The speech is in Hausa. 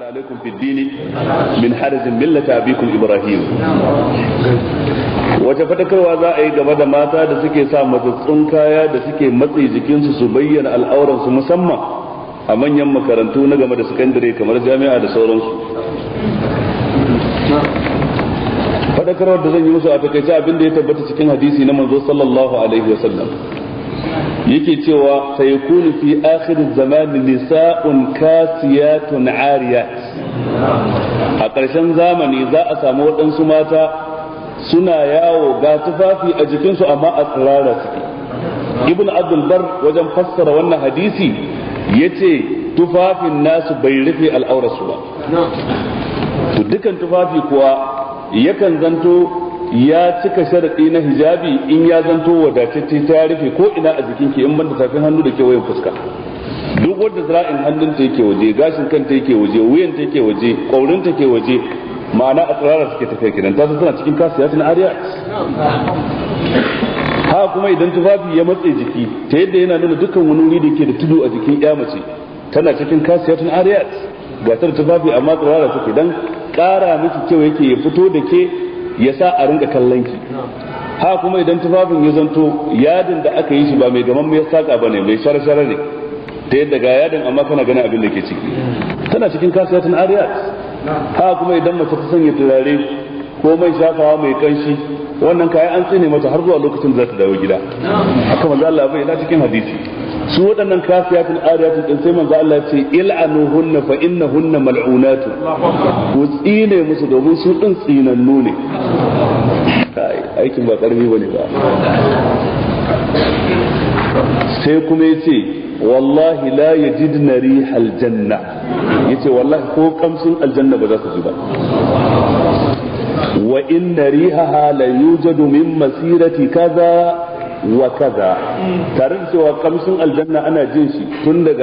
جعل عليكم في الدين من حرج ملة أبيكم إبراهيم. wace fadakarwa za a yi game da mata da suke sa matsatsun kaya da suke matsi jikinsu su bayyana al'auransu musamman a manyan makarantu na game da sakandare kamar jami'a da sauransu. Fadakarwar da zan yi musu a takaice abin da ya tabbata cikin hadisi na manzo sallallahu alaihi wasallam yake cewa sayakunu fi akhir zamani nisa'un kasiyatun ariyat, a ƙarshen zamani za a samu waɗansu mata suna yawo ga tufafi a jikinsu amma a tsirara suke. Ibn Abdul Bar wajen fassara wannan hadisi yace tufafin nasu bai rufe al'aurarsu ba. To dukan tufafi kuwa yakan zanto ya cika sharadi na hijabi in ya zanto wadatacce ta rufe ko ina a jikinki in banda tafin hannu da kewayen fuska. Duk wanda zira'in hannunta yake waje, gashin kanta yake waje, wuyanta yake waje, ƙaurinta yake waje, ma'ana a tsirara suke tafiya kenan, ta tana cikin kasiyatun ariyat. Ha kuma idan tufafi ya matse jiki ta yadda yana nuna dukkan wani wuri da ke da tudu a jikin ya mace tana cikin kasiyatun ariyat. Ga ta tufafi amma tsirara take dan ƙara miki kyau yake ya fito da ke ya sa a rinka kallon ki. Ha kuma idan tufafin ya zanto yadin da aka yi shi ba mai gaman mai saka bane, mai shara-shara ne ta yadda ga yadin amma kana ganin abin da ke ciki, tana cikin kasiyatun ariyat. Ha kuma idan mace ta sanya turare ko mai shafawa mai kanshi, wannan kayan an tsine mata har zuwa lokacin da za ta dawo gida. Haka manzo Allah bai ina cikin hadisi. Su waɗannan kasiyatun ariyatun din sai manzo Allah ya ce il'anuhunna fa innahunna mal'unatu, ku tsine musu domin su din tsinannu ne. Aikin ba karfi bane ba. Sai kuma yace wallahi la yajidna rihal janna, yace wallahi ko kamshin aljanna ba za su ji ba. Wa inna rihaha la yujadu min masirati kaza wa kaza, tare da cewa kamshin aljanna ana jin shi tun daga